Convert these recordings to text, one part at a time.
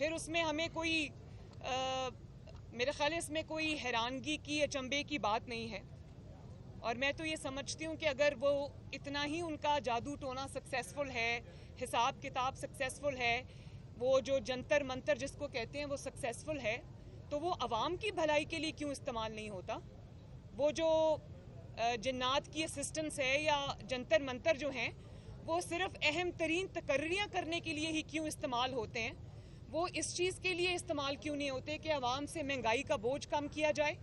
پھر اس میں ہمیں کوئی میرے خیال ہے اس میں کوئی حیرانگی کی اچنبے کی بات نہیں ہے، اور میں تو یہ سمجھتی ہوں کہ اگر وہ اتنا ہی ان کا جادو ٹونا سکسیسفل ہے، حساب کتاب سکسیسفل ہے، وہ جو جنتر منتر جس کو کہتے ہیں وہ سکسیسفل ہے، تو وہ عوام کی بھلائی کے لیے کیوں استعمال نہیں ہوتا؟ وہ جو جنات کی اسسٹنس ہے یا جنتر منتر جو ہیں وہ صرف اہم ترین تقرریاں کرنے کے لیے ہی کیوں استعمال ہوتے ہیں؟ وہ اس چیز کے لیے استعمال کیوں نہیں ہوتے کہ عوام سے مہنگائی کا بوجھ کم کیا جائے؟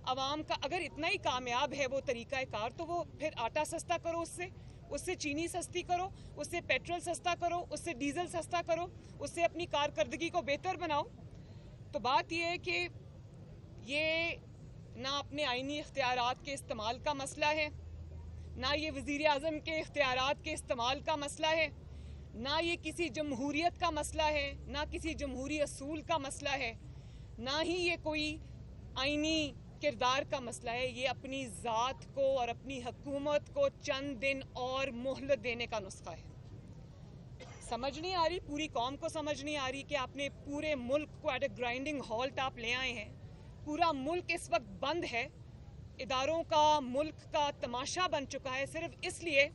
عوام کا اگر اتنا ہی کامیاب ہے وہ طریقہ کار، تو وہ پھر آٹا سستا کرو، اس سے چینی سستی کرو، اس سے پیٹرول سستا کرو، اس سے ڈیزل سستا کرو، اس سے اپنی کارکردگی کو بہتر بناؤ۔ تو بات یہ ہے کہ یہ نہ اپنے آئینی اختیارات کے استعمال کا مسئلہ ہے، نہ یہ وزیر اعظم کے اختیارات کے استعمال کا مسئلہ ہے، نہ یہ کسی جمہوریت کا مسئلہ ہے، نہ کسی جمہوری اصول کا مسئلہ ہے، نہ ہی یہ کوئی آئینی کردار کا مسئلہ ہے۔ یہ اپنی ذات کو اور اپنی حکومت کو چند دن اور مہلت دینے کا نسخہ ہے۔ سمجھ نہیں آ رہی، پوری قوم کو سمجھ نہیں آ رہی کہ آپ نے پورے ملک کو ایٹ اے گرائنڈنگ ہالٹ آپ لے آئے ہیں۔ پورا ملک اس وقت بند ہے، اداروں کا ملک کا تماشا بن چکا ہے، صرف اس لیے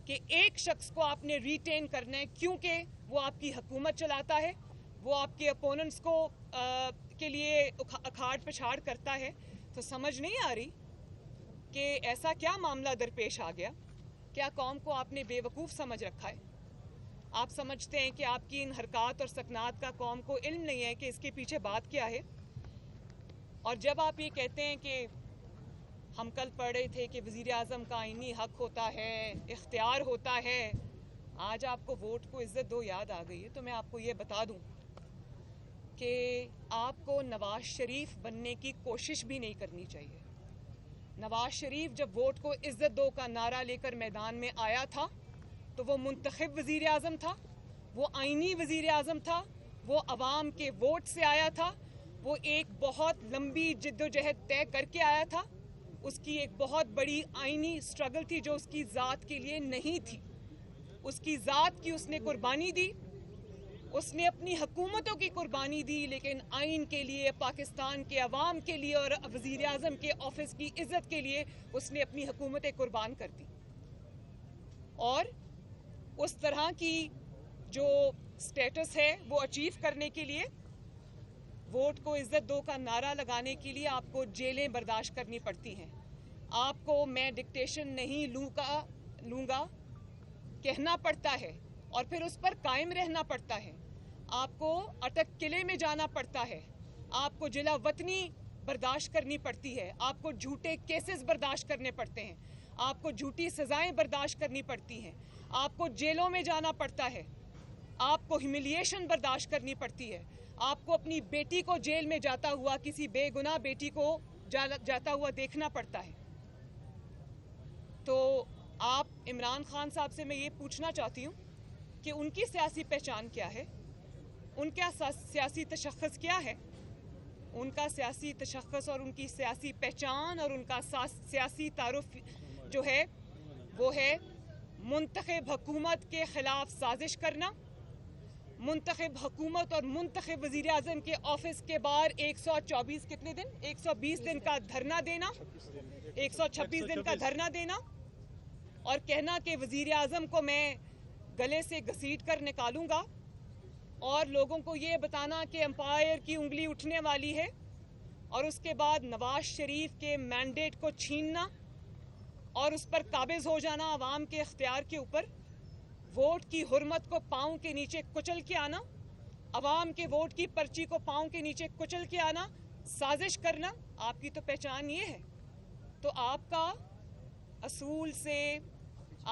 کہ ایک شخص کو آپ نے ریٹین کرنا ہے کیونکہ وہ آپ کی حکومت چلاتا ہے، وہ آپ کے اپوننٹس کو کے لیے اکھاڑ پچھاڑ کرتا ہے۔ تو سمجھ نہیں آ رہی کہ ایسا کیا معاملہ درپیش آ گیا؟ کیا قوم کو آپ نے بے وقوف سمجھ رکھا ہے؟ آپ سمجھتے ہیں کہ آپ کی ان حرکات اور سکنات کا قوم کو علم نہیں ہے کہ اس کے پیچھے بات کیا ہے؟ اور جب آپ یہ کہتے ہیں کہ ہم کل پڑھ رہے تھے کہ وزیر اعظم کا آئینی حق ہوتا ہے، اختیار ہوتا ہے، آج آپ کو ووٹ کو عزت دو یاد آ گئی ہے، تو میں آپ کو یہ بتا دوں کہ آپ کو نواز شریف بننے کی کوشش بھی نہیں کرنی چاہیے۔ نواز شریف جب ووٹ کو عزت دو کا نعرہ لے کر میدان میں آیا تھا تو وہ منتخب وزیر اعظم تھا، وہ آئینی وزیر اعظم تھا، وہ عوام کے ووٹ سے آیا تھا، وہ ایک بہت لمبی جدوجہد طے کر کے آیا تھا، اس کی ایک بہت بڑی آئینی سٹرگل تھی جو اس کی ذات کے لیے نہیں تھی، اس کی ذات کی اس نے قربانی دی، اس نے اپنی حکومتوں کی قربانی دی، لیکن آئین کے لیے، پاکستان کے عوام کے لیے اور وزیر اعظم کے آفس کی عزت کے لیے اس نے اپنی حکومتیں قربان کر دی۔ اور اس طرح کی جو سٹیٹس ہے وہ اچیو کرنے کے لیے، ووٹ کو عزت دو کا نعرہ لگانے کے لیے آپ کو جیلیں برداشت کرنی پڑتی ہیں، آپ کو میں ڈکٹیشن نہیں لوں گا کہنا پڑتا ہے اور پھر اس پر قائم رہنا پڑتا ہے، آپ کو اٹک قلعے میں جانا پڑتا ہے، آپ کو جلا وطنی برداشت کرنی پڑتی ہے، آپ کو جھوٹے کیسز برداشت کرنے پڑتے ہیں، آپ کو جھوٹی سزائیں برداشت کرنی پڑتی ہیں، آپ کو جیلوں میں جانا پڑتا ہے، آپ کو ہیوملیشن برداشت کرنی پڑتی ہے، آپ کو اپنی بیٹی کو جیل میں جاتا ہوا، کسی بے گناہ بیٹی کو جاتا ہوا دیکھنا پڑتا ہے۔ تو آپ عمران خان صاحب سے میں یہ پوچھنا چاہتی ہوں کہ ان کی سیاسی پہچان کیا ہے، ان کا سیاسی تشخص کیا ہے؟ ان کا سیاسی تشخص اور ان کی سیاسی پہچان اور ان کا سیاسی تعارف جو ہے وہ ہے منتخب حکومت کے خلاف سازش کرنا، منتخب حکومت اور منتخب وزیر اعظم کے آفس کے باہر 120 دن کا دھرنا دینا، 126 دن کا دھرنا دینا اور کہنا کہ وزیر اعظم کو میں گلے سے گھسیٹ کر نکالوں گا، اور لوگوں کو یہ بتانا کہ امپائر کی انگلی اٹھنے والی ہے، اور اس کے بعد نواز شریف کے مینڈیٹ کو چھیننا اور اس پر قابض ہو جانا عوام کے اختیار کے اوپر، ووٹ کی حرمت کو پاؤں کے نیچے کچل کے آنا، عوام کے ووٹ کی پرچی کو پاؤں کے نیچے کچل کے آنا، سازش کرنا، آپ کی تو پہچان یہ ہے۔ تو آپ کا اصول سے،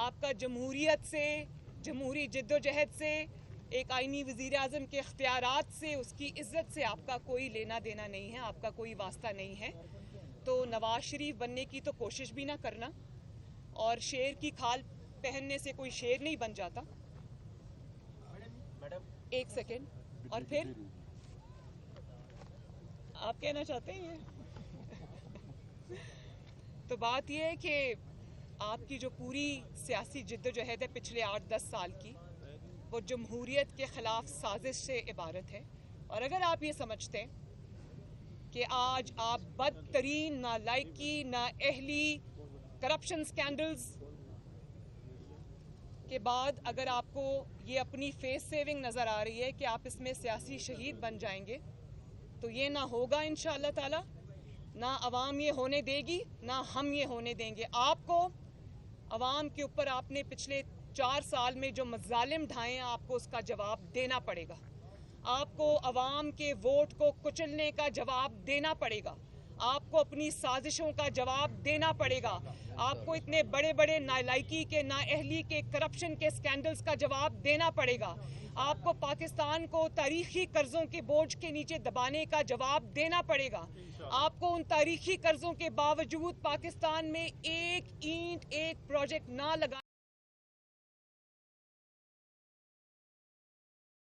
آپ کا جمہوریت سے، جمہوری جدوجہد سے، ایک آئینی وزیر اعظم کے اختیارات سے، اس کی عزت سے آپ کا کوئی لینا دینا نہیں ہے، آپ کا کوئی واسطہ نہیں ہے۔ تو نواز شریف بننے کی تو کوشش بھی نہ کرنا، اور شیر کی کھال پہننے سے کوئی شیر نہیں بن جاتا۔ ایک سیکنڈ، اور پھر آپ کہنا چاہتے ہیں یہ؟ تو بات یہ ہے کہ آپ کی جو پوری سیاسی جدوجہد ہے پچھلے 8-10 سال کی، وہ جمہوریت کے خلاف سازش سے عبارت ہے، اور اگر آپ یہ سمجھتے ہیں کہ آج آپ بدترین نالائکی، نااہلی، کرپشن سکینڈلز کے بعد اگر آپ کو یہ اپنی فیس سیونگ نظر آ رہی ہے کہ آپ اس میں سیاسی شہید بن جائیں گے، تو یہ نہ ہوگا انشاءاللہ تعالی، نہ عوام یہ ہونے دے گی، نہ ہم یہ ہونے دیں گے۔ آپ کو عوام کے اوپر آپ نے پچھلے 4 سال میں جو مظالم ڈھائے ہیں، آپ کو اس کا جواب دینا پڑے گا۔ آپ کو عوام کے ووٹ کو کچلنے کا جواب دینا پڑے گا۔ آپ کو اپنی سازشوں کا جواب دینا پڑے گا۔ آپ کو اتنے بڑے بڑے نالائکی کے، نااہلی کے، کرپشن کے سکینڈلز کا جواب دینا پڑے گا۔ آپ کو پاکستان کو تاریخی قرضوں کے بوجھ کے نیچے دبانے کا جواب دینا پڑے گا۔ آپ کو ان تاریخی قرضوں کے باوجود پاکستان میں ایک اینٹ، ایک پروجیکٹ نہ لگا